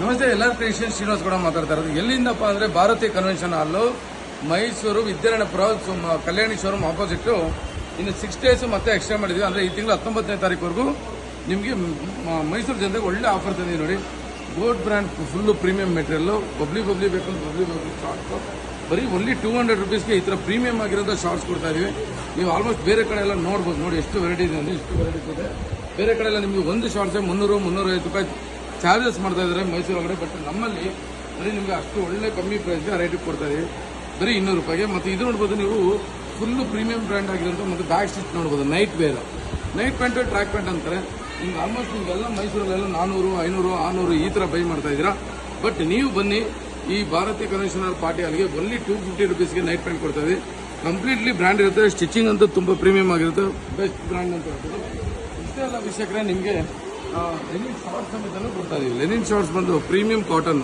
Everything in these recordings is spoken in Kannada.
ನಮಸ್ತೆ, ಎಲ್ಲರೂ ಕ್ರಿಶ್ಚಿಯನ್ ಶ್ರೀನಿವಾಸ್ ಕೂಡ ಮಾತಾಡ್ತಾ ಇರೋದು. ಎಲ್ಲಿಂದಪ್ಪ ಅಂದ್ರೆ ಭಾರತೀಯ ಕನ್ವೆನ್ಷನ್ ಹಾಲು, ಮೈಸೂರು ವಿದ್ಯಾರಣ್ಯಪುರ ಕಲ್ಯಾಣಿ ಶೋರೂಮ್ ಆಪೋಸಿಟ್. ಇನ್ನು 6 days ಮತ್ತೆ ಎಕ್ಸ್ಟ್ರಾ ಮಾಡಿದ್ವಿ. ಅಂದ್ರೆ ಈ ತಿಂಗಳು 19ನೇ ತಾರೀಕುವರೆಗೂ ನಿಮಗೆ ಮೈಸೂರು ಜನತೆಗೆ ಒಳ್ಳೆ ಆಫರ್ ತಂದಿದೆ ನೋಡಿ. Gold brand full premium material. Bubbly ಬೇಕು, ಬಬ್ಲಿ ಶಾರ್ಟ್ಸ್ ಬರೀ ಒನ್ಲಿ 200 rupeesಗೆ ಈ ಥರ ಪ್ರೀಮಿಯಂ ಆಗಿರೋಂಥ ಶಾರ್ಟ್ಸ್ ಕೊಡ್ತಾ ಇದೀವಿ. ನೀವು ಆಲ್ಮೋಸ್ಟ್ ಬೇರೆ ಕಡೆ ಎಲ್ಲ ನೋಡ್ಬೋದು ನೋಡಿ, ಎಷ್ಟು ವೆರೈಟಿ ಇದೆ ಅಂದರೆ ಇಷ್ಟು ವೆರೈಟಿ ಇದೆ. ಬೇರೆ ಕಡೆ ಎಲ್ಲ ನಿಮಗೆ ಒಂದು ಶಾರ್ಟ್ಸೇ 300-350 ರೂಪಾಯಿ ಚಾರ್ಜಸ್ ಮಾಡ್ತಾ ಇದ್ದಾರೆ ಮೈಸೂರು ಒಳಗಡೆ. ಬಟ್ ನಮ್ಮಲ್ಲಿ ಬರೀ ನಿಮಗೆ ಅಷ್ಟು ಒಳ್ಳೆ ಕಮ್ಮಿ ಪ್ರೈಸ್ಗೆ ರೇಟಿಗೆ ಕೊಡ್ತಾ ಇದೀವಿ, ಬರೀ 200 ರೂಪಾಯಿಗೆ. ಮತ್ತು ಇದು ನೋಡ್ಬೋದು ನೀವು, ಫುಲ್ಲು ಪ್ರೀಮಿಯಂ ಬ್ರ್ಯಾಂಡ್ ಆಗಿರೋಂಥ ಮತ್ತು ಬ್ಯಾಗ್ ಸ್ಟಿಚ್ ನೋಡ್ಬೋದು. Night wear, night pant, track pant ಅಂತಾರೆ. ನಿಮ್ಗೆ ಆಲ್ಮೋಸ್ಟ್ ನಿಮಗೆಲ್ಲ ಮೈಸೂರಲ್ಲೆಲ್ಲ 400, 500, 600 ಈ ಥರ ಬೈ ಮಾಡ್ತಾ ಇದ್ದೀರಾ. ಬಟ್ ನೀವು ಬನ್ನಿ ಈ ಭಾರತೀಯ ಕನ್ವೆನ್ಷನ್ ಪಾರ್ಟಿ ಅಲ್ಲಿಗೆ ಒನ್ಲಿ 250 rupeesಗೆ ನೈಟ್ ಪ್ಯಾಂಟ್ ಕೊಡ್ತಾ ಇದ್ದೀವಿ. ಕಂಪ್ಲೀಟ್ಲಿ ಬ್ರ್ಯಾಂಡ್ ಇರುತ್ತೆ. ಸ್ಟಿಚಿಂಗ್ ಅಂತೂ ತುಂಬ ಪ್ರೀಮಿಯಂ ಆಗಿರುತ್ತೆ, ಬೆಸ್ಟ್ ಬ್ರ್ಯಾಂಡ್ ಅಂತ ಹೇಳ್ತಾರೆ. ಇಷ್ಟೇ ಎಲ್ಲ ವಿಷಯಕ್ಕೆ ನಿಮಗೆ ಲೆನಿನ್ ಶಾರ್ಟ್ಸ್ ಸಮೇತನೂ ಕೊಡ್ತಾ ಇದೀವಿ. ಲೆನಿನ್ ಶಾರ್ಟ್ಸ್ ಬಂದು ಪ್ರೀಮಿಯಂ ಕಾಟನ್.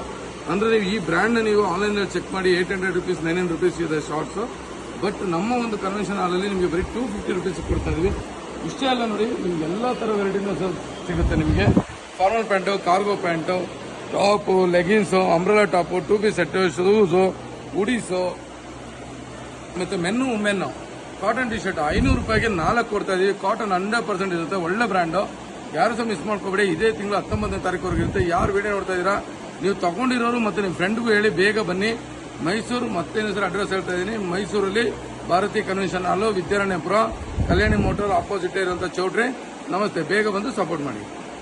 ಅಂದರೆ ನೀವು ಈ ಬ್ರ್ಯಾಂಡ್ನ ನೀವು ಆನ್ಲೈನಲ್ಲಿ ಚೆಕ್ ಮಾಡಿ 800 rupees, 900 rupees ಇದೆ ಶಾರ್ಟ್ಸು. ಬಟ್ ನಮ್ಮ ಒಂದು ಕನ್ವೆನ್ಷನ್ ಹಾಲಲ್ಲಿ ನಿಮಗೆ ಬರೀ 250 rupees ಕೊಡ್ತಾ ಇದೀವಿ. ಇಷ್ಟೇ ಅಲ್ಲ ನೋಡಿ, ನಿಮ್ಗೆ ಎಲ್ಲ ಥರ ವೆರೈಟಿನೂ ಸಿಗುತ್ತೆ ನಿಮಗೆ. Formal pants, cargo pants, top, leggings, umbrella top, 2 piece set, shoes, hoodies, ಮತ್ತು men women cotton T shirt 500 ರೂಪಾಯಿಗೆ 4 ಕೊಡ್ತಾ ಇದೀವಿ. ಕಾಟನ್ 100% ಇರುತ್ತೆ, ಒಳ್ಳೆ ಬ್ರ್ಯಾಂಡು. ಯಾರು ಸಹ ಮಿಸ್ ಮಾಡ್ಕೋಬೇಡಿ. ಇದೇ ತಿಂಗಳು 19ನೇ ತಾರೀಕುವರೆಗೆ ಇರುತ್ತೆ. ಯಾರು ವಿಡಿಯೋ ನೋಡ್ತಾ ಇದ್ದೀರಾ ನೀವು ತಗೊಂಡಿರೋರು ಮತ್ತು ನಿಮ್ಮ ಫ್ರೆಂಡ್ಗೂ ಹೇಳಿ ಬೇಗ ಬನ್ನಿ. ಮೈಸೂರು ಮತ್ತೇನು ಸರ್ ಅಡ್ರೆಸ್ ಹೇಳ್ತಾ ಇದ್ದೀನಿ. ಮೈಸೂರಲ್ಲಿ ಭಾರತೀಯ ಕನ್ವೆನ್ಷನ್ ಹಾಲು, ವಿದ್ಯಾರಣ್ಯಪುರ, ಕಲ್ಯಾಣಿ ಮೋಟರ್ ಆಪೋಸಿಟ್ ಇರುವಂಥ ಚೌಟ್ರಿ. ನಮಸ್ತೆ, ಬೇಗ ಬಂದು ಸಪೋರ್ಟ್ ಮಾಡಿ.